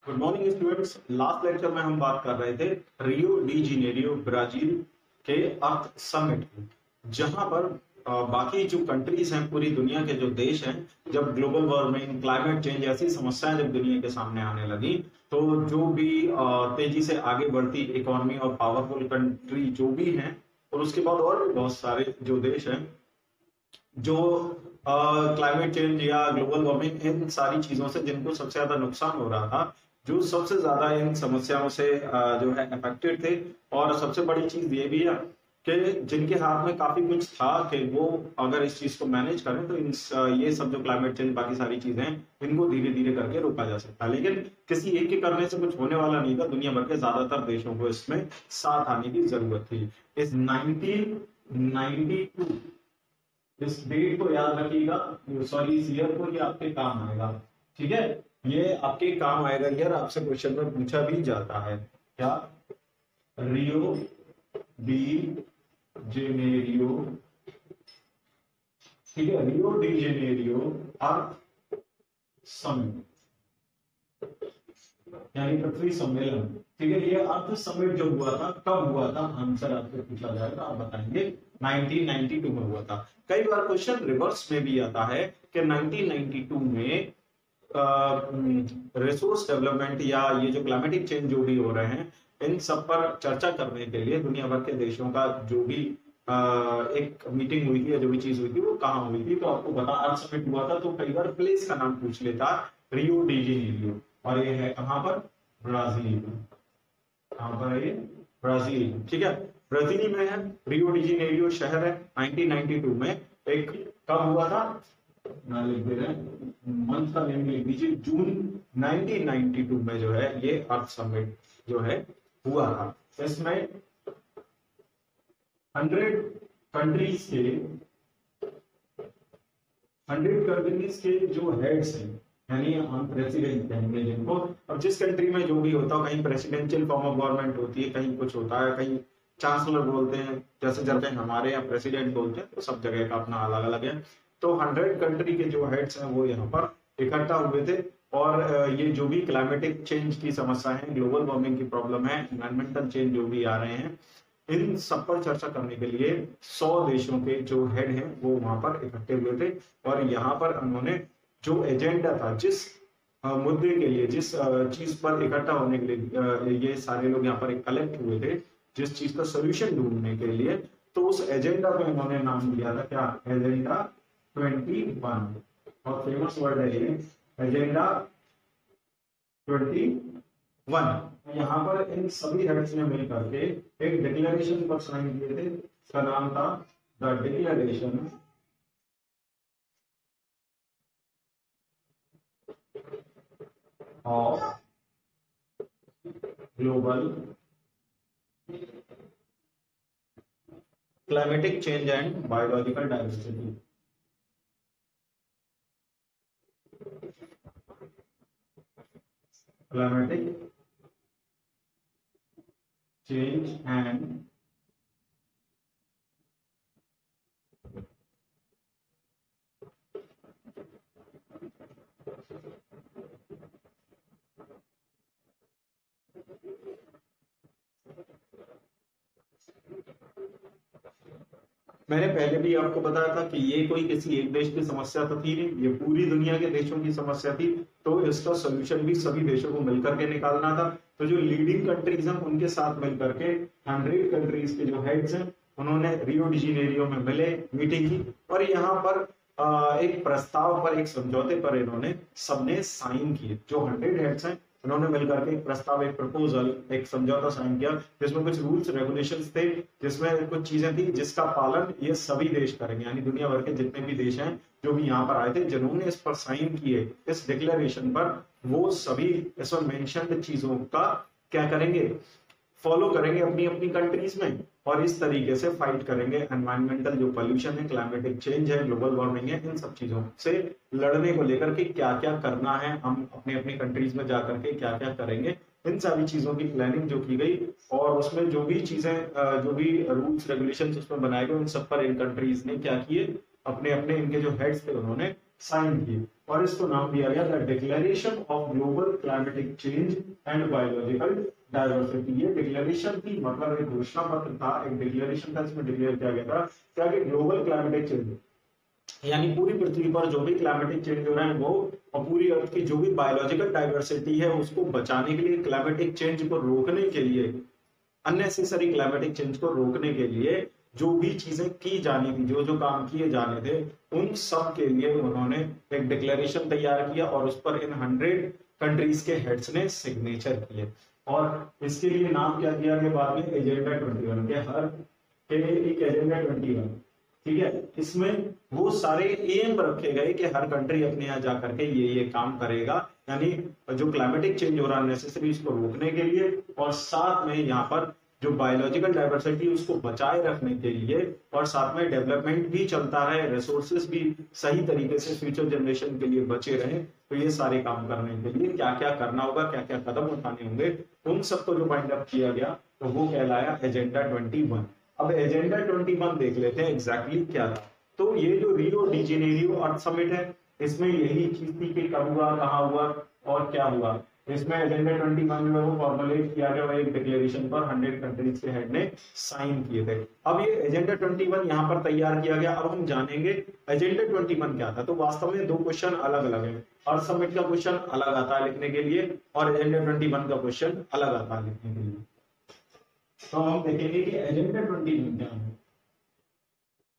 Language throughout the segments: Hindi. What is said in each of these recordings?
Good morning students. Last lecture में हम बात कर रहे थे रियो डी जेनेरियो ब्राजील के अर्थ समिट की, जहां पर बाकी जो कंट्रीज हैं, पूरी दुनिया के जो देश हैं, जब ग्लोबल वार्मिंग, क्लाइमेट चेंज ऐसी समस्याएं जब दुनिया के सामने आने लगी, तो जो भी तेजी से आगे बढ़ती इकोनॉमी और पावरफुल कंट्री जो भी हैं, और उसके बाद और भी बहुत सारे जो देश हैं जो क्लाइमेट चेंज या ग्लोबल वार्मिंग इन सारी चीजों से जिनको सबसे ज्यादा नुकसान हो रहा था, जो सबसे ज्यादा इन समस्याओं से जो है अफेक्टेड थे। और सबसे बड़ी चीज ये भी है कि जिनके हाथ में काफी कुछ था कि वो अगर इस चीज को मैनेज करें तो ये सब जो क्लाइमेट चेंज बाकी सारी चीजें हैं, इनको धीरे धीरे करके रोका जा सकता है। लेकिन किसी एक के करने से कुछ होने वाला नहीं था, दुनिया भर के ज्यादातर देशों को इसमें साथ आने की जरूरत थी। इस 1992, इस डेट को याद रखिएगा, सॉरी इस ईयर को, ये आपके काम आएगा। ठीक है, ये आपके काम आएगा यार, आपसे क्वेश्चन में पूछा भी जाता है। क्या? रियो डी जेनेरियो, ठीक है, रियो डी जेनेरियो अर्थ समिट यानी पृथ्वी सम्मेलन। ठीक है, ये अर्थ समिट जो हुआ था, कब हुआ था? आंसर आपसे पूछा जाएगा, आप बताएंगे 1992 में हुआ था। कई बार क्वेश्चन रिवर्स में भी आता है कि 1992 में रिसोर्स डेवलपमेंट या ये जो क्लाइमेटिक चेंज जो भी हो रहे हैं, इन सब पर चर्चा करने के लिए दुनिया भर के देशों का जो भी एक मीटिंग हुई थी या जो भी चीज हुई थी, वो कहाँ हुई थी? तो आपको बता, अर्थ समिट हुआ था। तो कई बार प्लेस का नाम पूछ लेता, रियो डी जेनेरियो, और ये है कहां पर? ब्राजील। कहां पर है ये? ब्राजील। ठीक है, ब्राजील में है, रियो डी जेनेरियो शहर है। 1992 में एक कब हुआ था? ना लिख दे रहे हैं, मंथ का नेम लिख दीजिए, जून 1992 में जो है ये अर्थ समिट जो है हुआ था। इसमें 100 कंट्रीज के 100 कंट्रीज के जो हेड्स हैं, यानी हम प्रेसिडेंट कहेंगे जिनको। अब जिस कंट्री में जो भी होता है, कहीं प्रेसिडेंशियल फॉर्म ऑफ गवर्नमेंट होती है, कहीं कुछ होता है, कहीं चांसलर बोलते हैं, जैसे जब हमारे यहाँ प्रेसिडेंट बोलते हैं, तो सब जगह का अपना अलग अलग है। तो 100 कंट्री के जो हेड्स हैं वो यहाँ पर इकट्ठा हुए थे, और ये जो भी क्लाइमेटिक चेंज की समस्या है, ग्लोबल वार्मिंग की प्रॉब्लम है, एनवायरमेंटल चेंज जो भी आ रहे हैं, इन सब पर चर्चा करने के लिए 100 देशों के जो हेड हैं वो वहां पर इकट्ठे हुए थे। और यहाँ पर उन्होंने जो एजेंडा था, जिस मुद्दे के लिए, जिस चीज पर इकट्ठा होने के लिए ये सारे लोग यहाँ पर कलेक्ट हुए थे, जिस चीज का सोल्यूशन ढूंढने के लिए, तो उस एजेंडा को इन्होंने नाम दिया था क्या? एजेंडा 21। और फेमस वर्ड है ये, एजेंडा 21। यहाँ पर इन सभी हेड्स ने मिलकर के एक डिक्लेरेशन पर साइन किए थे, इसका नाम था the declaration of global climatic change and biological diversity. Climatic change and मैंने पहले भी आपको बताया था कि ये कोई किसी एक देश की समस्या तो थी नहीं, ये पूरी दुनिया के देशों की समस्या थी। तो इसका सोल्यूशन भी सभी देशों को मिलकर के निकालना था। तो जो लीडिंग कंट्रीज हैं उनके साथ मिलकर के 100 कंट्रीज के जो हेड्स हैं, उन्होंने रियो डी जेनेरियो में मिले, मीटिंग की, और यहाँ पर एक प्रस्ताव पर, एक समझौते पर इन्होंने सबने साइन किए। जो 100 हेड्स हैं, उन्होंने मिलकर के एक प्रस्ताव, एक प्रपोजल, एक समझौता साइन किया, जिसमें कुछ रूल्स रेगुलेशंस थे, जिसमें कुछ चीजें थी जिसका पालन ये सभी देश करेंगे, यानी दुनिया भर के जितने भी देश हैं जो भी यहाँ पर आए थे, जिन्होंने इस पर साइन किए, इस डिक्लेरेशन पर, वो सभी इसमें मेंशन्ड चीजों का क्या करेंगे? फॉलो करेंगे अपनी अपनी कंट्रीज में, और इस तरीके से फाइट करेंगे एनवायरमेंटल जो पोल्यूशन है, क्लाइमेटिक चेंज है, ग्लोबल वार्मिंग है, इन सब चीजों से लड़ने को लेकर के क्या क्या करना है, हम अपने अपनी कंट्रीज में जाकर के क्या क्या करेंगे, इन सारी चीजों की प्लानिंग जो की गई, और उसमें जो भी चीजें, जो भी रूल्स रेगुलेशन उसमें बनाए गए, उन सब पर इन कंट्रीज ने क्या किए? अपने अपने इनके जो हेड्स थे उन्होंने साइन की, और इसको नाम दिया गया the declaration of global climatic change and biological diversity. ये डिक्लेरेशन की मतलब एक घोषणा पत्र था, एक डिक्लेरेशन था, इसमें डिक्लेयर किया गया था क्या कि ग्लोबल क्लाइमेटिक चेंज यानी पूरी पृथ्वी पर जो भी क्लाइमेटिक चेंज हो रहा है वो, और पूरी अर्थ की जो भी बायोलॉजिकल डाइवर्सिटी है उसको बचाने के लिए, क्लाइमेटिक चेंज को रोकने के लिए, अननेसेसरी क्लाइमेटिक चेंज को रोकने के लिए जो भी चीजें की जानी थी, जो जो काम किए जाने थे, उन सब के लिए उन्होंने एक डिक्लेरेशन तैयार किया और उस पर इन 100 कंट्रीज के हेड्स ने सिग्नेचर किए। और इसके लिए नाम क्या दिया गया बाद में, एजेंडा 21 के हर एक एजेंडा 21, ठीक है। इसमें वो सारे एम रखे गए कि हर कंट्री अपने यहाँ जा करके ये काम करेगा, यानी जो क्लाइमेटिक चेंज हो रहा है नेसेसरी इसको रोकने के लिए, और साथ में यहाँ पर जो बायोलॉजिकल डाइवर्सिटी उसको बचाए रखने के लिए, और साथ में डेवलपमेंट भी चलता रहे, रिसोर्सेज भी सही तरीके से फ्यूचर जनरेशन के लिए बचे रहे। तो ये सारे काम करने के लिए क्या क्या करना होगा, क्या क्या कदम उठाने होंगे, उन सबको जो फाइंड अप किया गया तो वो कहलाया एजेंडा 21। अब एजेंडा 21 देख लेते हैं एग्जैक्टली क्या था। तो ये जो रियो डी जेनेरियो अर्थ समिट है, इसमें यही चीज थी कि कब हुआ, कहाँ हुआ और क्या हुआ। इसमें एजेंडा 21 जो है वो फॉर्मुलेट किया गया, एक डिक्लेरेशन पर 100 कंट्रीज के हेड ने साइन किए थे। अब ये एजेंडा 21 यहाँ पर तैयार किया गया। अब हम जानेंगे एजेंडा 21 क्या था। तो वास्तव में दो क्वेश्चन अलग अलग है, अर्थ समिट का क्वेश्चन अलग आता है लिखने के लिए और एजेंडा 21 का क्वेश्चन अलग आता है लिखने के लिए। तो हम देखेंगे कि एजेंडा 21 क्या है,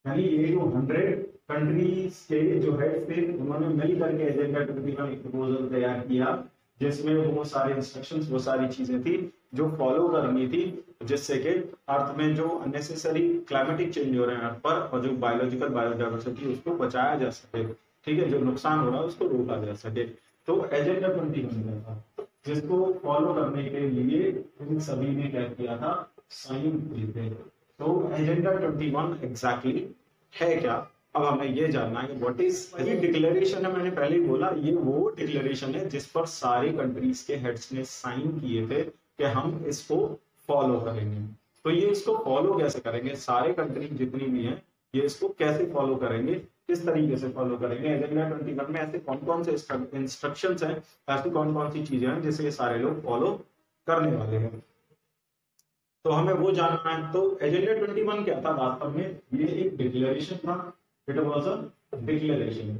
यानी ये जो 100 कंट्रीज के जो हेड्स थे उन्होंने मिल करके एजेंडा 21 एक प्रपोजल तैयार किया, जिसमें वो सारे इंस्ट्रक्शंस, वो सारी चीजें थी जो फॉलो करनी थी, जिससे कि अर्थ में जो अननेसेसरी क्लाइमेटिक चेंज हो रहे हैं अर्थ पर, और जो बायोलॉजिकल बायोडाइवर्सिटी उसको बचाया जा सके, ठीक है, जो नुकसान हो रहा है उसको रोका जा सके। तो एजेंडा 21 था, जिसको फॉलो करने के लिए इन सभी ने क्या किया था, साइन किए थे। तो एजेंडा 21 एग्जैक्टली है क्या, अब हमें ये जानना है कि व्हाट इज ये डिक्लेरेशन है। मैंने पहले ही बोला ये वो डिक्लेरेशन है जिस पर सारे कंट्रीज के हेड्स ने साइन किए थे कि हम इसको फॉलो करेंगे। तो ये इसको फॉलो कैसे करेंगे, सारे कंट्री जितनी भी हैं ये इसको कैसे फॉलो करेंगे, किस तरीके से फॉलो करेंगे। एजेंडा 21 में ऐसे कौन कौन से इंस्ट्रक्शंस हैं, ऐसी कौन कौन सी चीजें हैं जिसे ये सारे लोग फॉलो करने वाले हैं, तो हमें वो जानना है। तो एजेंडा 21 क्या था वास्तव में, ये एक डिक्लेरेशन था, इट वाज अ डिक्लेरेशन।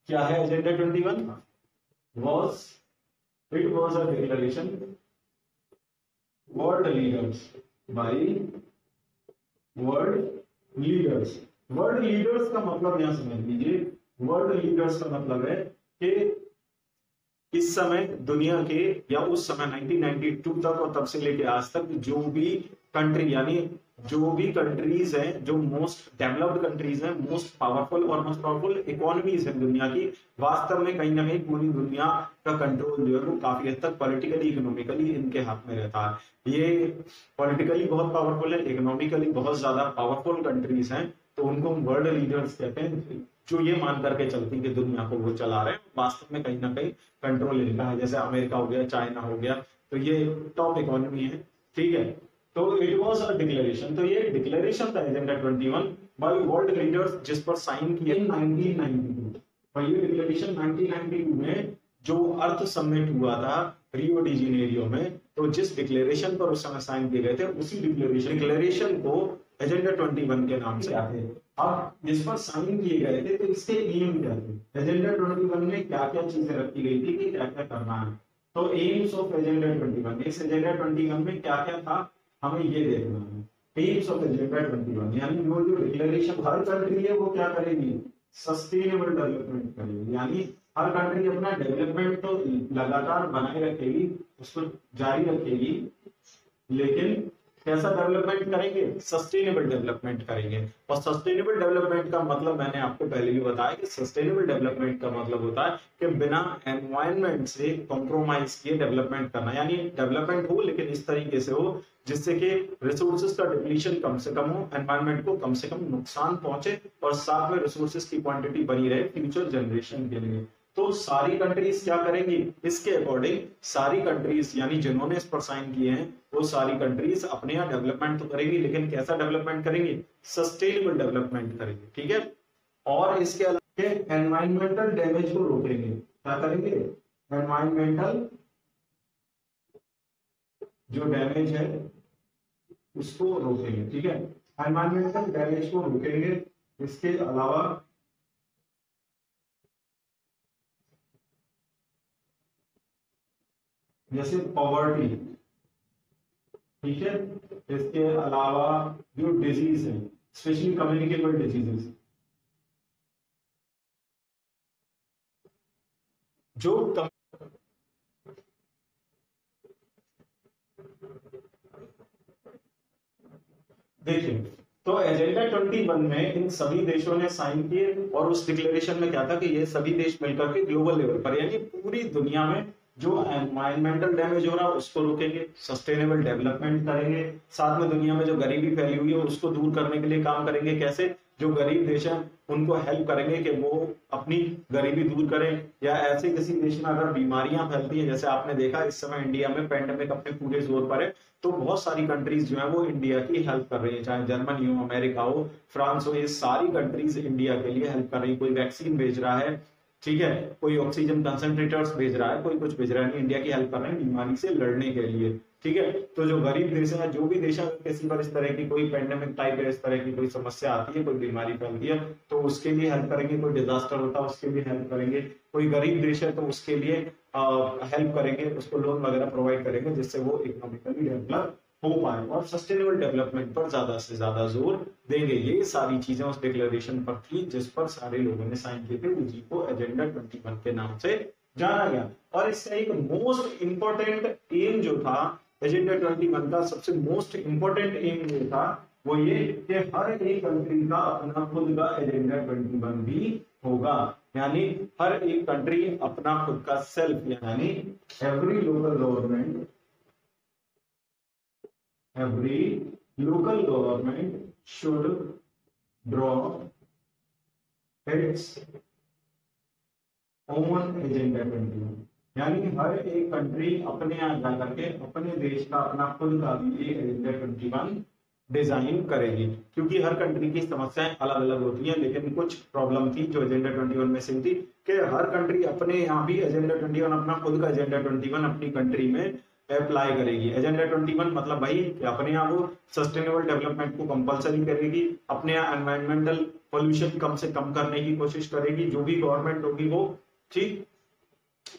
क्या है agenda 21? It was a declaration world leaders by world leaders. World leaders का मतलब यहां समझ लीजिए, वर्ल्ड लीडर्स का मतलब है कि इस समय दुनिया के, या उस समय 1992 तक और तब से लेके आज तक जो भी कंट्री, यानी जो भी कंट्रीज हैं, जो मोस्ट डेवलप्ड कंट्रीज हैं, मोस्ट पावरफुल इकोनॉमीज हैं दुनिया की, वास्तव में कहीं ना कहीं पूरी दुनिया का कंट्रोल जो है वो काफी हद तक पॉलिटिकली इकोनॉमिकली इनके हाथ में रहता है। ये पॉलिटिकली बहुत पावरफुल है, इकोनॉमिकली बहुत ज्यादा पावरफुल कंट्रीज हैं, तो उनको हम वर्ल्ड लीडर्स कहते हैं, जो ये मान करके चलती है कि दुनिया को वो चला रहे हैं, वास्तव में कहीं ना कहीं कंट्रोल इनका है। जैसे अमेरिका हो गया, चाइना हो गया, तो ये टॉप इकोनॉमी है, ठीक है। तो इट वाज अ डिक्लेरेशन, तो ये डिक्लेरेशन था एजेंडा 21 बाय वर्ल्ड लीडर्स, जिस पर साइन किया 1992। और ये डिक्लेरेशन 1992 में जो अर्थ समिट हुआ था रियो डी जेनेरियो में, तो जिस डिक्लेरेशन पर उस समय साइन किए गए थे उसी डिक्लेरेशन को एजेंडा 21 के नाम से आते हैं। अब जिस पर साइन किए गए थे तो इसके एम क्या थे, एजेंडा 21 में क्या क्या चीजें रखी गई थी कि क्या क्या करना है। तो एम्स ऑफ एजेंडा 21, इस एजेंडा 21 में क्या क्या था हमें ये देखना है। एम्स ऑफ एजेंडा 21 यानी वो जो डिक्लेरेशन हर कंट्री है वो क्या करेगी, सस्टेनेबल डेवलपमेंट करेगी, यानी हर कंट्री अपना डेवलपमेंट तो लगातार बनाए रखेगी, उसको जारी रखेगी, लेकिन कैसा डेवलपमेंट करेंगे, सस्टेनेबल डेवलपमेंट करेंगे। और सस्टेनेबल डेवलपमेंट का मतलब मैंने आपको पहले भी बताया कि सस्टेनेबल डेवलपमेंट का मतलब होता है कि बिना एनवायरनमेंट से कॉम्प्रोमाइज किए डेवलपमेंट करना, यानी डेवलपमेंट हो लेकिन इस तरीके से हो जिससे कि रिसोर्सेज का डिप्लीशन कम से कम हो, एनवायरनमेंट को कम से कम नुकसान पहुंचे, और साथ में रिसोर्सेज की क्वांटिटी बनी रहे फ्यूचर जनरेशन के लिए। तो सारी कंट्रीज क्या करेंगी, इसके अकॉर्डिंग सारी कंट्रीज यानी जिन्होंने इस पर साइन किए हैं वो सारी कंट्रीज अपने यहाँ डेवलपमेंट तो करेंगी, लेकिन कैसा डेवलपमेंट करेंगी, सस्टेनेबल डेवलपमेंट करेंगे, ठीक है। और इसके अलावा एनवायरमेंटल डैमेज को रोकेंगे, क्या करेंगे, एनवायरमेंटल जो डैमेज है उसको रोकेंगे, ठीक है, एनवायरमेंटल डैमेज को रोकेंगे। इसके अलावा जैसे पॉवर्टी, ठीक है, इसके अलावा जो डिजीज है स्पेशली कम्युनिकेबल डिजीजेस, जो देखिए, तो एजेंडा 21 में इन सभी देशों ने साइन किए और उस डिक्लेरेशन में क्या था कि ये सभी देश मिलकर के ग्लोबल लेवल पर यानी पूरी दुनिया में जो एनवायरमेंटल डैमेज हो रहा है उसको रोकेंगे, सस्टेनेबल डेवलपमेंट करेंगे, साथ में दुनिया में जो गरीबी फैली हुई है उसको दूर करने के लिए काम करेंगे। कैसे, जो गरीब देश हैं उनको हेल्प करेंगे कि वो अपनी गरीबी दूर करें, या ऐसे किसी देश में अगर बीमारियां फैलती हैं, जैसे आपने देखा इस समय इंडिया में पेंडेमिक अपने पूरे जोर पर है, तो बहुत सारी कंट्रीज जो है वो इंडिया की हेल्प कर रही है, चाहे जर्मनी हो, अमेरिका हो, फ्रांस हो, ये सारी कंट्रीज इंडिया के लिए हेल्प कर रही है। कोई वैक्सीन भेज रहा है, ठीक है, कोई ऑक्सीजन कंसंट्रेटर्स भेज रहा है, कोई कुछ भेज रहा है, इंडिया की हेल्प कर रहे हैं बीमारी से लड़ने के लिए, ठीक है। तो जो गरीब देश है, जो भी देश है, किसी पर इस तरह की कोई पेंडेमिक टाइप है, इस तरह की कोई समस्या आती है, कोई बीमारी फैलती है, तो उसके लिए हेल्प करेंगे, कोई डिजास्टर होता है उसके लिए हेल्प करेंगे, कोई गरीब देश है तो उसके लिए हेल्प करेंगे, उसको लोन वगैरह प्रोवाइड करेंगे जिससे वो इकोनॉमिकली डेवलप हो पाए, और सस्टेनेबल डेवलपमेंट पर ज्यादा से ज्यादा जोर देंगे। ये सारी चीजें उस डिक्लेरेशन पर थी जिस पर सारे लोगों ने साइन किए थे, उसी को एजेंडा 21 के नाम से जाना गया। और इसका एक मोस्ट इंपॉर्टेंट एम जो था एजेंडा 21 का, सबसे मोस्ट इंपॉर्टेंट एम जो था वो ये कि हर एक कंट्री का अपना खुद का एजेंडा 21 भी होगा, यानी हर एक कंट्री अपना खुद का सेल्फ, यानी every local government should draw its own agenda 21, यानी हर एक कंट्री अपने यहाँ जा करके अपने देश का अपना खुद का भी एक एजेंडा 21 डिजाइन करेगी, क्योंकि हर कंट्री की समस्याएं अलग अलग होती हैं, लेकिन कुछ प्रॉब्लम थी जो एजेंडा 21 में से थी कि हर कंट्री अपने यहाँ भी एजेंडा 21 अपना खुद का एजेंडा 21 अपनी कंट्री में अप्लाई करेगी। एजेंडा 21 मतलब भाई अपने यहाँ वो सस्टेनेबल डेवलपमेंट को कंपलसरी करेगी, अपने यहाँ एनवायरमेंटल पोल्यूशन कम से कम करने की कोशिश करेगी, जो भी गवर्नमेंट होगी वो, ठीक,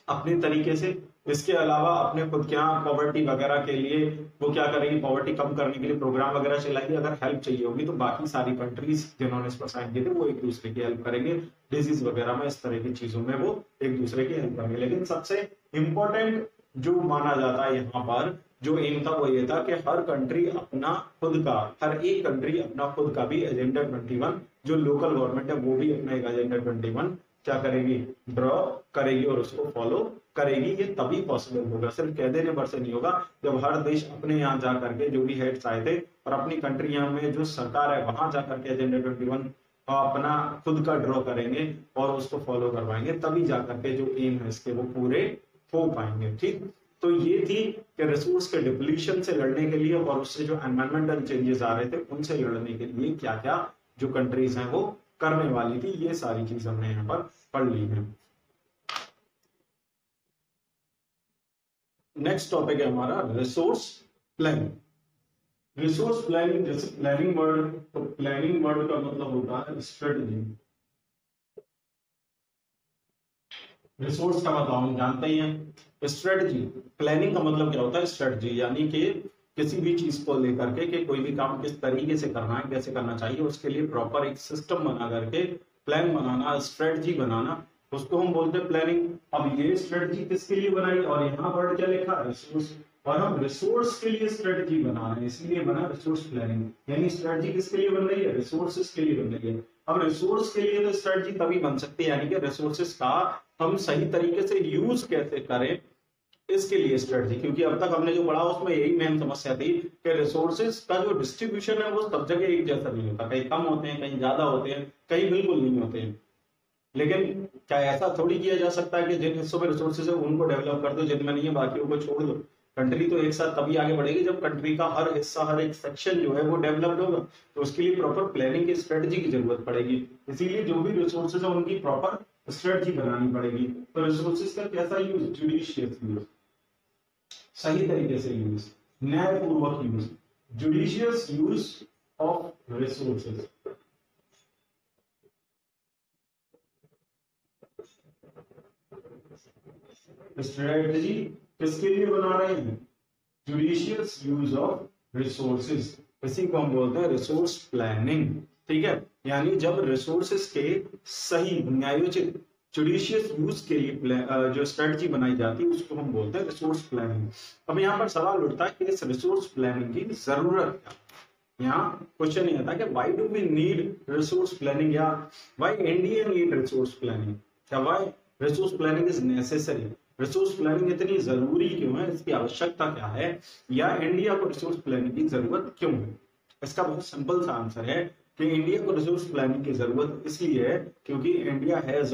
अपने तरीके से। इसके अलावा अपने खुद के यहाँ पॉवर्टी वगैरह के लिए वो क्या करेगी, पॉवर्टी कम करने के लिए प्रोग्राम वगैरह चलाएगी। अगर हेल्प चाहिए होगी तो बाकी सारी कंट्रीज जिन्होंने इस पर साइन किए थे वो एक दूसरे की हेल्प करेंगे, डिजीज वगैरह में, इस तरह की चीजों में वो एक दूसरे की हेल्प करेंगे। लेकिन सबसे इंपॉर्टेंट जो माना जाता है यहाँ पर जो एम था वो ये था कि हर कंट्री अपना खुद का, हर एक कंट्री अपना खुद का भी एजेंडा 21, जो लोकल गवर्नमेंट है वो भी अपना एक एजेंडा 21 क्या करेगी, ड्रॉ करेगी और उसको फॉलो करेगी। ये तभी पॉसिबल होगा, सिर्फ कह देने पर से नहीं होगा, जब हर देश अपने यहाँ जा करके जो भी हेड्स आए थे और अपनी कंट्री में जो सरकार है वहां जा करके एजेंडा 21 अपना खुद का ड्रॉ करेंगे और उसको फॉलो करवाएंगे, तभी जा करके जो एम है इसके वो पूरे हो पाएंगे, ठीक। तो ये थी कि रिसोर्स के डिप्लीशन से लड़ने के लिए और उससे जो एनवायरमेंटल चेंजेस आ रहे थे उनसे लड़ने के लिए क्या क्या जो कंट्रीज हैं वो करने वाली थी, ये सारी चीज हमने यहाँ पर पढ़ ली है। नेक्स्ट टॉपिक है हमारा रिसोर्स प्लानिंग। रिसोर्स प्लानिंग, जैसे प्लानिंग वर्ड, तो प्लानिंग वर्ड का मतलब होता है स्ट्रेटजी। रिसोर्स का मतलब हम जानते ही हैं, स्ट्रेटजी। प्लानिंग का मतलब क्या होता है, स्ट्रेटजी, यानी कि किसी भी चीज को लेकर के कि कोई भी काम किस तरीके से करना है, कैसे करना चाहिए, उसके लिए प्रॉपर एक सिस्टम बना करके प्लान बनाना, स्ट्रेटजी बनाना, उसको हम बोलते हैं प्लानिंग। अब ये स्ट्रेटजी किसके लिए बनाई और यहाँ वर्ड क्या लिखा, रिसोर्स, और हम रिसोर्स के लिए स्ट्रेटजी बना रहे हैं, इसलिए बना रिसोर्स प्लानिंग। यानी स्ट्रेटजी किसके लिए बन रही है, रिसोर्सेस के लिए बन रही है। अब रिसोर्स के लिए तो स्ट्रेटजी तभी बन सकती है, यानी कि रिसोर्सेस का हम सही तरीके से यूज कैसे करें, इसके लिए स्ट्रेटजी। क्योंकि अब तक हमने जो पढ़ा उसमें यही मेन समस्या थी कि रिसोर्सेज का जो डिस्ट्रीब्यूशन है वो सब जगह एक जैसा नहीं होता, कहीं कम होते हैं, कहीं ज्यादा होते हैं, कहीं बिल्कुल नहीं होते हैं। लेकिन क्या ऐसा थोड़ी किया जा सकता है कि जिन हिस्सों में रिसोर्सेज है उनको डेवलप कर दो, जिनमें नहीं है बाकियों को छोड़ दो? कंट्री तो एक साथ तभी आगे बढ़ेगी जब कंट्री का हर हिस्सा, हर एक सेक्शन जो है वो डेवलप्ड होगा। तो उसके लिए प्रॉपर प्लानिंग की स्ट्रेटजी की जरूरत पड़ेगी। इसीलिए जो भी रिसोर्सेज है उनकी प्रॉपर स्ट्रेटजी बनानी पड़ेगी। तो रिसोर्सेज का कैसा यूज? जुडिशियस यूज, सही तरीके से यूज, न्यायपूर्वक use, judicious use of resources. Strategy किसके लिए बना रहे हैं? जुडिशियस यूज ऑफ रिसोर्सेज, इसी को हम बोलते हैं रिसोर्स प्लानिंग। ठीक है, यानी जब रिसोर्सेज के सही न्यायोचित जुडिशियस यूज के लिए जो स्ट्रेटजी बनाई जाती है उसको हम बोलते हैं रिसोर्स प्लानिंग। अब यहाँ पर सवाल उठता है कि इस रिसोर्स प्लानिंग की जरूरत क्या? यहाँ क्वेश्चन ये था कि why do we need resource planning, या why India need resource planning, या why resource planning is necessary? Resource planning इतनी जरूरी क्यों है, इसकी आवश्यकता क्या है, या इंडिया को रिसोर्स प्लानिंग की जरूरत क्यों है? इसका बहुत सिंपल सा आंसर है कि इंडिया को रिसोर्स प्लानिंग की जरूरत इसलिए है क्योंकि India has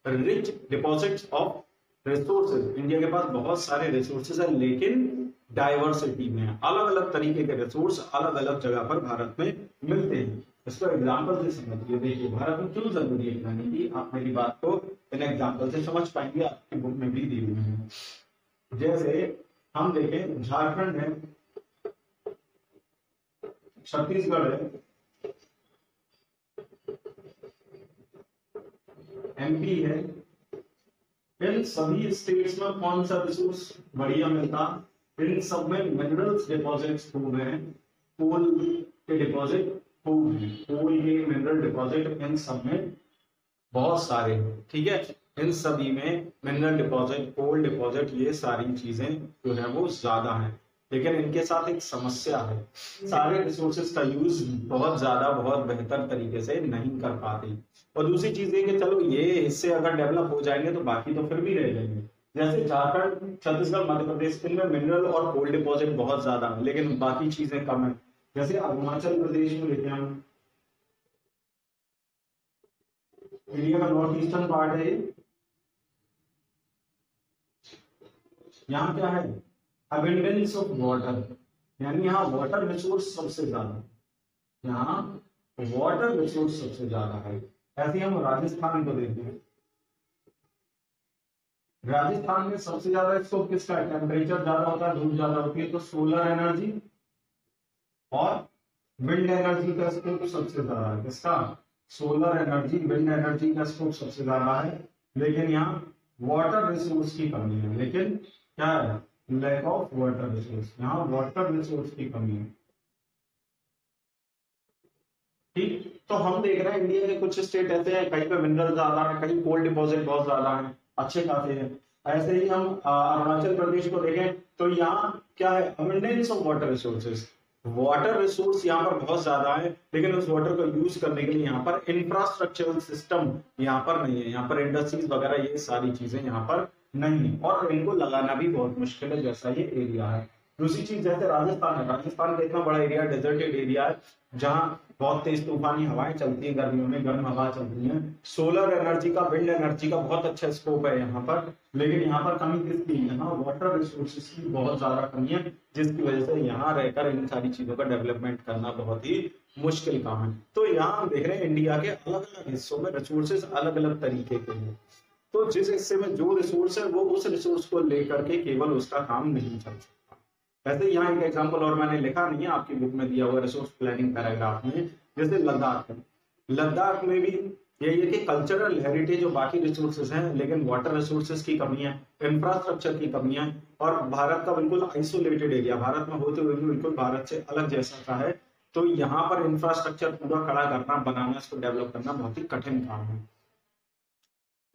rich deposits of resources. India के पास बहुत सारे रिसोर्सेज है, लेकिन डाइवर्सिटी में, अलग अलग तरीके के रिसोर्स अलग अलग जगह पर भारत में मिलते हैं। इसको एग्जाम्पल से समझिए। देखिए भारत में क्यों जरूरी है प्लानिंग की, आप मेरी बात को इन एग्जाम्पल से समझ पाएंगे, आपकी बुक में भी दी हुई है। जैसे हम देखें, झारखंड है, छत्तीसगढ़ है, एमपी है, इन सभी स्टेट्स में कौन सा रिसोर्स बढ़िया मिलता? इन सब में मिनरल्स डिपॉजिट्स खूब हैं, कोल के डिपॉजिट खूब हैं, कोल के मिनरल डिपॉजिट इन सब में बहुत सारे हैं। ठीक है, इन सभी में मिनरल डिपॉजिट, कोल डिपॉजिट, ये सारी चीजें जो है वो ज्यादा है। लेकिन इनके साथ एक समस्या है, सारे रिसोर्सेज का यूज बहुत ज्यादा, बहुत बेहतर तरीके से नहीं कर पाते। और दूसरी चीज ये कि चलो ये हिस्से अगर डेवलप हो जाएंगे तो बाकी तो फिर भी रह जाएंगे। जैसे झारखंड, छत्तीसगढ़, मध्य प्रदेश, इनमें मिनरल और कोल डिपॉजिट बहुत ज्यादा है, लेकिन बाकी चीजें कम है। जैसे अरुणाचल प्रदेश में लेते हैं, इंडिया का नॉर्थ ईस्टर्न पार्ट है, यहाँ क्या है? अबेंडेंस ऑफ वाटर, यानी यहाँ वाटर रिसोर्स सबसे ज्यादा, यहाँ वाटर रिसोर्स सबसे ज्यादा है। ऐसे हम राजस्थान को देखते हैं, राजस्थान में सबसे ज्यादा स्कोप किसका है? टेम्परेचर ज्यादा होता है, धूप ज्यादा होती है, तो सोलर एनर्जी और विंड एनर्जी का स्कोप सबसे ज्यादा है। किसका? सोलर एनर्जी, विंड एनर्जी का स्कोप सबसे ज्यादा है। लेकिन यहाँ वाटर रिसोर्स की कमी है। लेकिन क्या है? लैक ऑफ वाटर रिसोर्स, यहाँ वाटर रिसोर्स की कमी है। ठीक, तो हम देख रहे हैं इंडिया के कुछ स्टेट ऐसे हैं, कहीं पे मिनरल ज्यादा है, कहीं कोल डिपॉजिट बहुत ज्यादा है, अच्छे खासे हैं। ऐसे ही हम अरुणाचल प्रदेश को देखें तो यहाँ क्या है? Abundance of water resources, water resource यहाँ पर बहुत ज्यादा है, लेकिन उस वाटर को यूज करने के लिए यहाँ पर इंफ्रास्ट्रक्चरल सिस्टम यहाँ पर नहीं है, यहाँ पर इंडस्ट्रीज वगैरह ये सारी चीजें यहाँ पर नहीं है, और इनको लगाना भी बहुत मुश्किल है, जैसा ये एरिया है। दूसरी चीज, जैसे राजस्थान है, राजस्थान का इतना बड़ा एरिया, डेजर्टेड एरिया है, जहाँ बहुत तेज तूफानी हवाएं चलती है, गर्मियों में गर्म हवा चलती है। सोलर एनर्जी का, विंड एनर्जी का बहुत अच्छा स्कोप है यहाँ पर, लेकिन यहाँ पर कमी किसकी? यहाँ वाटर रिसोर्सेज की बहुत ज्यादा कमी है, जिसकी वजह से यहाँ रहकर इन सारी चीजों का डेवलपमेंट करना बहुत ही मुश्किल काम है। तो यहाँ हम देख रहे हैं इंडिया के अलग अलग हिस्सों में रिसोर्सेज अलग अलग तरीके के हैं। तो जिस हिस्से में जो रिसोर्स है वो उस रिसोर्स को लेकर के केवल उसका काम नहीं चल सकता। ऐसे यहाँ एक एग्जांपल और मैंने लिखा नहीं है, आपकी बुक में दिया हुआ रिसोर्स प्लानिंग पैराग्राफ में, जैसे लद्दाख है। लद्दाख में भी यही है कि कल्चरल हेरिटेज और बाकी रिसोर्सेज हैं, लेकिन वाटर रिसोर्सेज की कमी है, इंफ्रास्ट्रक्चर की कमी है, और भारत का बिल्कुल आइसोलेटेड एरिया, भारत में होते हुए भी बिल्कुल भारत से अलग जैसा का है। तो यहाँ पर इंफ्रास्ट्रक्चर पूरा खड़ा करना, बनाना, इसको डेवलप करना बहुत ही कठिन काम है।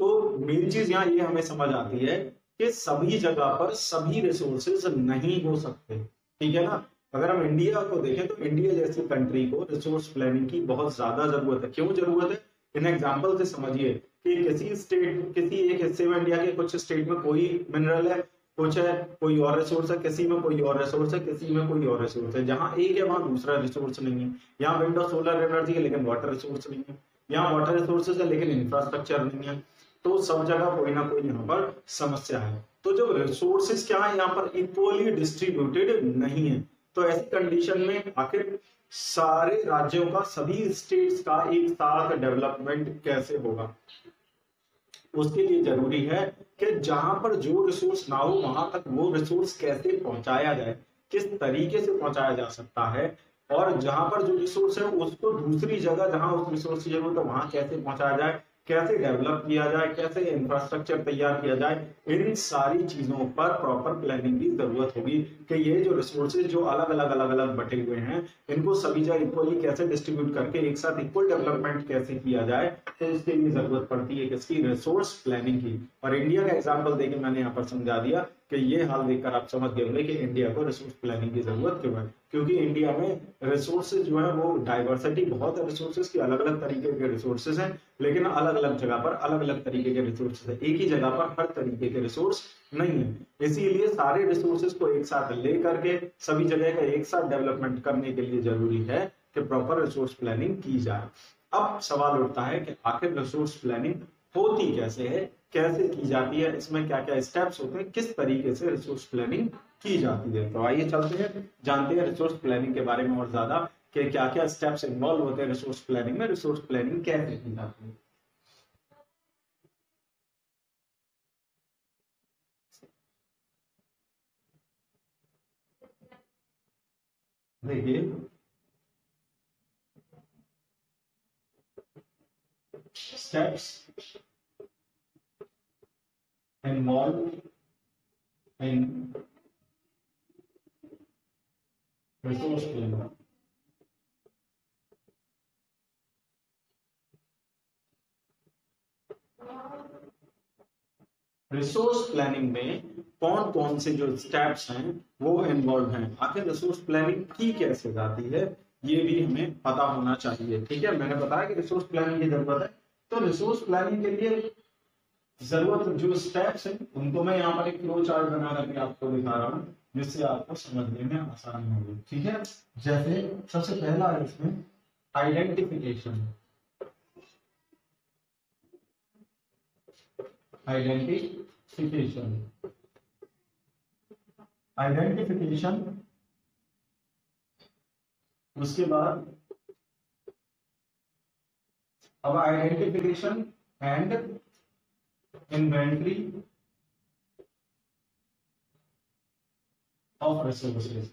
तो मेन चीज यहाँ ये हमें समझ आती है कि सभी जगह पर सभी रिसोर्सेज नहीं हो सकते। ठीक है ना? अगर हम इंडिया को देखें तो इंडिया जैसी कंट्री को रिसोर्स प्लानिंग की बहुत ज्यादा जरूरत है। क्यों जरूरत है? इन एग्जांपल से समझिए कि किसी स्टेट, किसी एक हिस्से में इंडिया के कुछ स्टेट में कोई मिनरल है, कुछ है, कोई और रिसोर्स है, किसी में कोई और रिसोर्स है, किसी में कोई और रिसोर्स है। जहां एक है वहां दूसरा रिसोर्स नहीं है। यहाँ विंड और सोलर एनर्जी है, लेकिन वाटर रिसोर्स नहीं है। यहाँ वाटर रिसोर्सेज है लेकिन इंफ्रास्ट्रक्चर नहीं है, तो सब जगह कोई ना कोई यहाँ पर समस्या है। तो जब रिसोर्सेज क्या है यहाँ पर इक्वली डिस्ट्रीब्यूटेड नहीं है, तो ऐसी कंडीशन में आखिर सारे राज्यों का, सभी स्टेट्स का एक साथ डेवलपमेंट कैसे होगा? उसके लिए जरूरी है कि जहां पर जो रिसोर्स ना हो वहां तक वो रिसोर्स कैसे पहुंचाया जाए, किस तरीके से पहुंचाया जा सकता है, और जहां पर जो रिसोर्स है उसको दूसरी जगह जहां उस रिसोर्स की जरूरत है वहां कैसे पहुंचाया जाए, कैसे डेवलप किया जाए, कैसे इंफ्रास्ट्रक्चर तैयार किया जाए, इन सारी चीजों पर प्रॉपर प्लानिंग की जरूरत होगी कि ये जो रिसोर्सेज जो अलग अलग बटे हुए हैं इनको सभी जगह इक्वली कैसे डिस्ट्रीब्यूट करके एक साथ इक्वल डेवलपमेंट कैसे किया जाए, तो इसके लिए जरूरत पड़ती है किसकी? रिसोर्स प्लानिंग की। और इंडिया का एग्जाम्पल देके मैंने यहाँ पर समझा दिया कि ये हाल देखकर आप समझ गए होंगे कि इंडिया को रिसोर्स प्लानिंग की जरूरत क्यों है। क्योंकि इंडिया में रिसोर्सेज जो है वो डाइवर्सिटी बहुत है, रिसोर्सेज की अलग अलग तरीके के रिसोर्सेज हैं, लेकिन अलग अलग जगह पर अलग अलग तरीके के रिसोर्सेज है, एक ही जगह पर हर तरीके के रिसोर्स नहीं है। इसीलिए सारे रिसोर्सेज को एक साथ ले करके सभी जगह का एक साथ डेवलपमेंट करने के लिए जरूरी है कि प्रॉपर रिसोर्स प्लानिंग की जाए। अब सवाल उठता है कि आखिर रिसोर्स प्लानिंग होती कैसे है, कैसे की जाती है, इसमें क्या क्या स्टेप्स होते हैं, किस तरीके से रिसोर्स प्लानिंग की जाती है। तो आइए चलते हैं, जानते हैं रिसोर्स प्लानिंग के बारे में और ज्यादा कि क्या क्या स्टेप्स इन्वॉल्व होते हैं रिसोर्स प्लानिंग में, रिसोर्स प्लानिंग कैसे की जाती है। देखिए steps involved in resource planning। Resource planning में कौन कौन से जो स्टेप्स हैं वो इन्वॉल्व हैं, आखिर रिसोर्स प्लानिंग की कैसे जाती है ये भी हमें पता होना चाहिए। ठीक है, मैंने बताया कि रिसोर्स प्लानिंग की जरूरत है, तो रिसोर्स प्लानिंग के लिए जरूरत जो स्टेप्स हैं उनको मैं यहाँ पर एक फ्लो चार्ट बना करके आपको दिखा रहा हूँ जिससे आपको समझने में आसानी होगी। ठीक है, जैसे सबसे पहला है इसमें आइडेंटिफिकेशन। आइडेंटिफिकेशन उसके बाद अब identification and inventory of resources.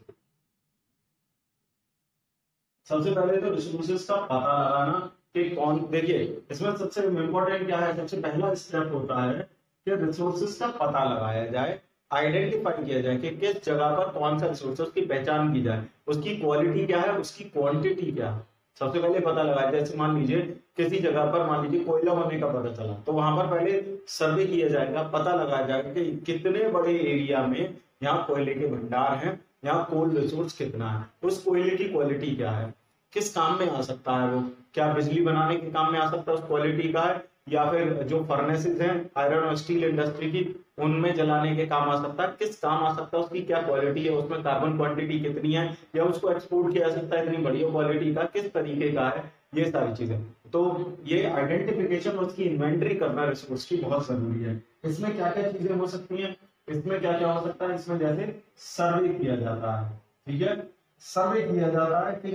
सबसे पहले तो रिसोर्सेज का पता लगाना कि कौन, देखिए इसमें सबसे इम्पोर्टेंट क्या है, सबसे पहला स्टेप होता है कि रिसोर्सेज का पता लगाया जाए, आइडेंटिफाई किया जाए कि किस जगह पर कौन सा रिसोर्स है उसकी पहचान की जाए, उसकी क्वालिटी क्या है, उसकी क्वांटिटी क्या है, सबसे पहले पता लगाया। जैसे मान लीजिए किसी जगह पर मान लीजिए कोयला होने का पता चला, तो वहां पर पहले सर्वे किया जाएगा, पता लगाया जाएगा कि कितने बड़े एरिया में यहाँ कोयले के भंडार हैं, यहाँ कोल रिसोर्स कितना है, उस कोयले की क्वालिटी क्या है, किस काम में आ सकता है वो, क्या बिजली बनाने के काम में आ सकता है उस क्वालिटी का है, या फिर जो फर्नेसेस हैं आयरन और स्टील इंडस्ट्री की उनमें जलाने के काम आ सकता है, किस काम आ सकता है, उसकी क्या क्वालिटी है, उसमें कार्बन क्वांटिटी कितनी है, या उसको एक्सपोर्ट किया जा सकता है इतनी बढ़िया क्वालिटी का, किस तरीके का है, ये सारी चीजें। तो ये आइडेंटिफिकेशन और उसकी इन्वेंटरी करना रिसोर्स की बहुत जरूरी है। इसमें क्या क्या चीजें हो सकती हैं, इसमें क्या क्या हो सकता है, इसमें जैसे सर्वे किया जाता है। ठीक है, सर्वे किया जाता है कि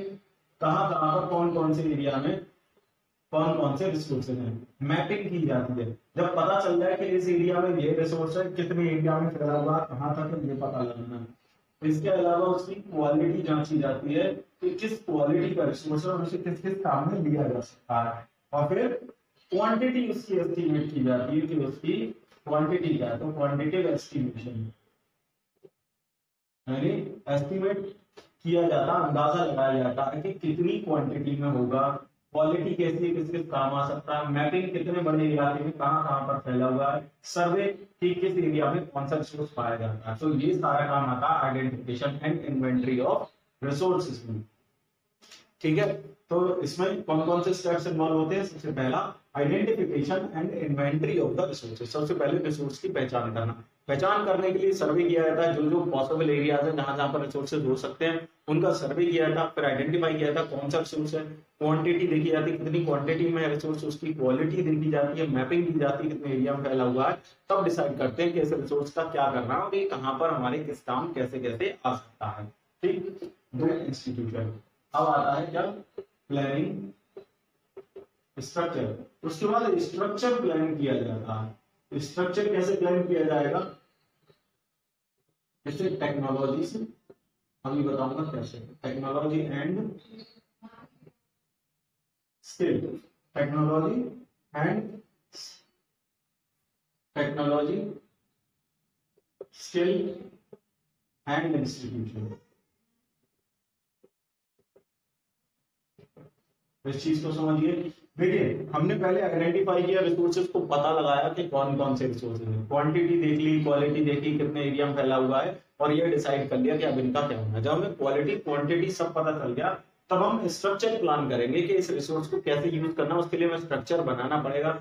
कहाँ कहाँ पर कौन कौन से एरिया में कौन कौन से रिसोर्सेज हैं, मैपिंग की जाती है। जब पता चल जाए कि इस एरिया में ये रिसोर्स है, कितने एरिया में फैला हुआ, कहाँ तक है, ये पता लगाना है। इसके अलावा उसकी क्वालिटी जांची जाती है कि किस क्वालिटी का रिसोर्स है और उसे किस किस काम में लिया जा सकता है, और फिर क्वांटिटी उसकी एस्टिमेट की जाती है कि उसकी क्वांटिटी क्या है। तो क्वांटिटेटिव एस्टिमेशन यानी एस्टिमेट किया जाता, अंदाजा लगाया जाता है कि कितनी क्वांटिटी में होगा, क्वालिटी कैसी, किस किस काम आ सकता है, मैपिंग कितने बड़े इलाके में कहाँ कहाँ पर फैला हुआ है, सर्वे कि किस एरिया में कौन सा रिसोर्स पाया जाता है। तो ये सारा काम आता है identification and inventory of resources में। ठीक है, तो इसमें कौन कौन से स्टेप्स इन्वॉल्व होते हैं, सबसे पहला identification and inventory of the resources, सबसे पहले रिसोर्स की पहचान करना। पहचान करने के लिए सर्वे किया जाता है, जो जो पॉसिबल एरियाज है जहां जहां पर रिसोर्सेज हो सकते हैं उनका सर्वे किया जाता है, फिर आइडेंटिफाई किया जाता है कौन सा रिसोर्स है, क्वांटिटी देखी जाती है कितनी क्वांटिटी में है रिसोर्स, उसकी क्वालिटी देखी जाती है, मैपिंग की जाती है कितने एरिया में फैला हुआ है, तब डिसाइड करते हैं कि इस रिसोर्स का क्या करना है और ये कहाँ पर हमारे किस काम कैसे कैसे आ सकता है। ठीक, दो इंस्टीट्यूशन। अब आता है क्या, प्लानिंग स्ट्रक्चर। उसके बाद स्ट्रक्चर प्लान किया जाता है। स्ट्रक्चर कैसे प्लान किया जाएगा, जैसे टेक्नोलॉजी से, अभी बताऊंगा कैसे, technology and skill, technology skill and institution. इस चीज को समझिए। देखिए हमने पहले आइडेंटिफाई किया रिसोर्सेज को, पता लगाया कि कौन कौन से रिसोर्सेज हैं, क्वांटिटी देख ली, क्वालिटी देखी कितने एरिया में फैला हुआ है, और ये डिसाइड कर लिया कि अब इनका क्या होना है। जब हमें क्वालिटी क्वांटिटी सब पता चल गया तब हम स्ट्रक्चर प्लान करेंगे कि इस रिसोर्स को कैसे यूज करना, उसके लिए हमें स्ट्रक्चर बनाना पड़ेगा।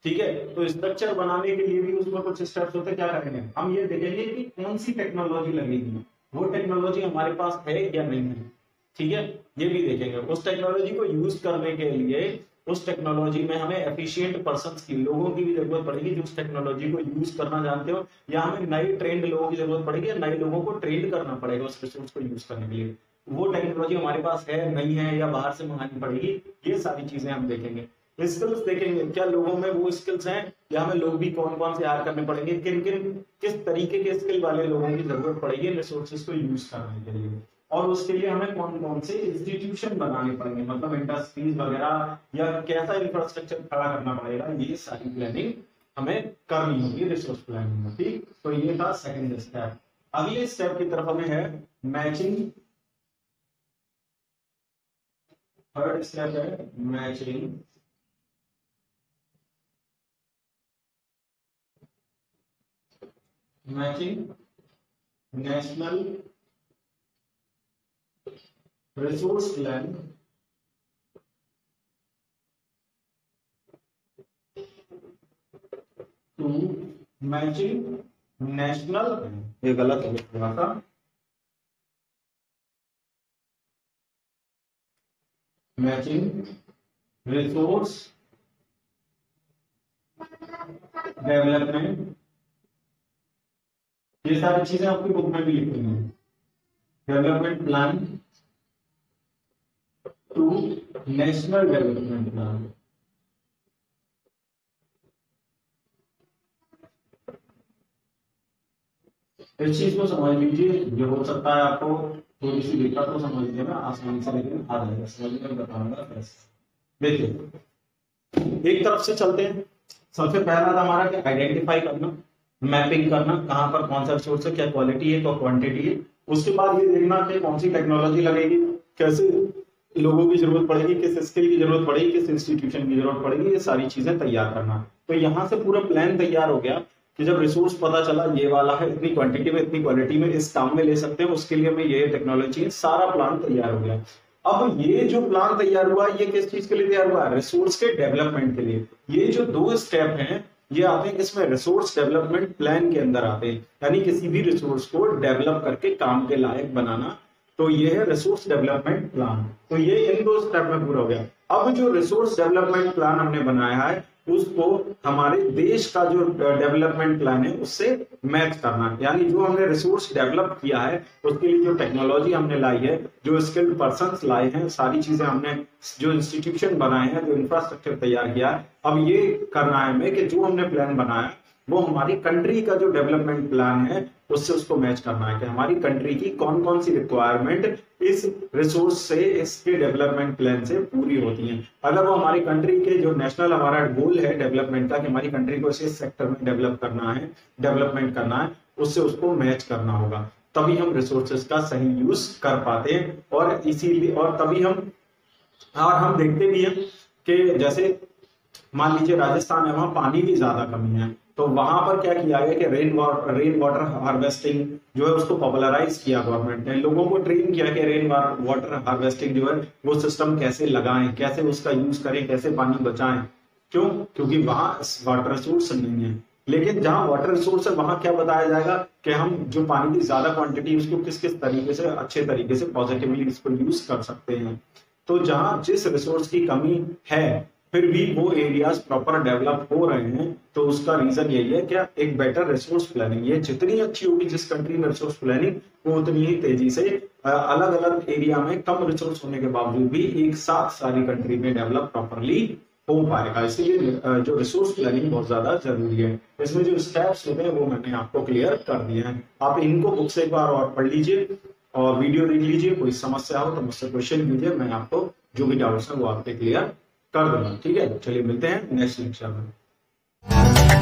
ठीक है, तो स्ट्रक्चर बनाने के लिए भी उसमें कुछ स्टेप्स होते हैं। क्या करेंगे हम, ये देखेंगे कि कौन सी टेक्नोलॉजी लगेगी, वो टेक्नोलॉजी हमारे पास है या नहीं है। ठीक है, ये भी देखेंगे। उस टेक्नोलॉजी को यूज करने के लिए उस टेक्नोलॉजी में हमें एफिशिएंट पर्संस की, लोगों की भी जरूरत पड़ेगी जो उस टेक्नोलॉजी को यूज करना जानते हो, या हमें नए ट्रेंड लोगों की जरूरत पड़ेगी, या नए लोगों को ट्रेंड करना पड़ेगा उस रिसोर्स को यूज करने के लिए। वो टेक्नोलॉजी हमारे पास है नहीं है, या बाहर से मंगानी पड़ेगी, ये सारी चीजें हम देखेंगे। स्किल्स देखेंगे, क्या लोगों में वो स्किल्स हैं, या हमें लोग भी कौन कौन से हायर करने पड़ेंगे, किन किन किस तरीके के स्किल वाले लोगों की जरूरत पड़ेगी रिसोर्सेज को यूज करने के लिए, और उसके लिए हमें कौन कौन से इंस्टीट्यूशन बनाने पड़ेंगे, मतलब इंडस्ट्रीज वगैरह, या कैसा इंफ्रास्ट्रक्चर खड़ा करना पड़ेगा, ये सारी प्लानिंग हमें करनी होगी रिसोर्स प्लानिंग में। ठीक, तो ये था सेकंड स्टेप। अगले स्टेप की तरफ हमें है मैचिंग। थर्ड स्टेप है matching national resource plan to matching national, ये गलत हो गया था, मैचिंग रिसोर्स डेवलपमेंट। ये सारी चीजें आपकी बुक में भी लिखी हैं। Development plan to national development plan. इस चीज को समझ लीजिए, जो हो सकता है आपको थोड़ी सी दिक्कत तो समझने में आसानी से, लेकिन आ जाएगा समझने में, बताऊंगा कैसे। देखिए एक तरफ से चलते हैं। सबसे पहला था हमारा क्या, आइडेंटिफाई करना, मैपिंग करना, कहां पर कौन सा रिसोर्स है, क्या क्वालिटी है, क्या क्वांटिटी है। उसके बाद ये देखना कि कौन सी टेक्नोलॉजी लगेगी, कैसे लोगों की जरूरत पड़ेगी, किस स्किल की जरूरत पड़ेगी, किस इंस्टीट्यूशन की जरूरत पड़ेगी, ये सारी चीजें तैयार करना। तो यहाँ से पूरा प्लान तैयार हो गया कि जब रिसोर्स पता चला ये वाला है, इतनी क्वांटिटी में इतनी क्वालिटी में इस काम में ले सकते हैं, उसके लिए हमें ये टेक्नोलॉजी, सारा प्लान तैयार हो गया। अब ये जो प्लान तैयार हुआ ये किस चीज के लिए तैयार हुआ, रिसोर्स के डेवलपमेंट के लिए। ये जो दो स्टेप हैं ये आते हैं किसमें, रिसोर्स डेवलपमेंट प्लान के अंदर आते हैं, यानी किसी भी रिसोर्स को डेवलप करके काम के लायक बनाना। तो ये है रिसोर्स डेवलपमेंट प्लान। तो ये इन दो स्टेप में पूरा हो गया। अब जो रिसोर्स डेवलपमेंट प्लान हमने बनाया है उसको हमारे देश का जो डेवलपमेंट प्लान है उससे मैच करना, यानी जो हमने रिसोर्स डेवलप किया है उसके लिए जो टेक्नोलॉजी हमने लाई है, जो स्किल्ड पर्संस लाए हैं, सारी चीजें हमने, जो इंस्टीट्यूशन बनाए हैं, जो इंफ्रास्ट्रक्चर तैयार किया है, अब ये करना है हमें कि जो हमने प्लान बनाया वो हमारी कंट्री का जो डेवलपमेंट प्लान है उससे उसको मैच करना है कि हमारी कंट्री की कौन कौन सी रिक्वायरमेंट इस रिसोर्स से, इसके डेवलपमेंट प्लान से पूरी होती हैं। अगर वो हमारी कंट्री के जो नेशनल हमारा गोल है डेवलपमेंट का कि हमारी कंट्री को इस सेक्टर में डेवलप करना है, डेवलपमेंट करना है, उससे उसको मैच करना होगा, तभी हम रिसोर्सेज का सही यूज कर पाते हैं। और इसीलिए, और तभी हम देखते भी हैं कि जैसे मान लीजिए राजस्थान है, वहां पानी की ज्यादा कमी है, तो वहां पर क्या किया गया कि रेन वाटर हार्वेस्टिंग जो है उसको पॉपुलराइज किया गवर्नमेंट ने, लोगों को ट्रेन किया कि रेन वाटर हार्वेस्टिंग जो है वो सिस्टम कैसे लगाएं, कैसे उसका यूज करें, कैसे पानी बचाएं। क्यों? क्योंकि वहां वाटर रिसोर्स नहीं है। लेकिन जहां वाटर रिसोर्स है वहां क्या बताया जाएगा कि हम जो पानी की ज्यादा क्वांटिटी उसको किस किस तरीके से अच्छे तरीके से पॉजिटिवली इसको यूज कर सकते हैं। तो जहां जिस रिसोर्स की कमी है फिर भी वो एरियाज प्रॉपर डेवलप हो रहे हैं, तो उसका रीजन यही है क्या, एक बेटर रिसोर्स प्लानिंग। ये जितनी अच्छी होगी जिस कंट्री में रिसोर्स प्लानिंग, वो उतनी ही तेजी से अलग अलग एरिया में कम रिसोर्स होने के बावजूद भी एक साथ सारी कंट्री में डेवलप प्रॉपरली हो पाएगा। इसीलिए जो रिसोर्स प्लानिंग बहुत ज्यादा जरूरी है। इसमें जो स्टेप्स होते हैं वो मैंने आपको क्लियर कर दिए हैं। आप इनको बुक से एक बार और पढ़ लीजिए और वीडियो देख लीजिए। कोई समस्या हो तो मुझसे क्वेश्चन कीजिए, मैं आपको जो भी डाउट्स है वो आपके क्लियर कर दूंगा। ठीक है, चलिए मिलते हैं नेक्स्ट लेक्चर में।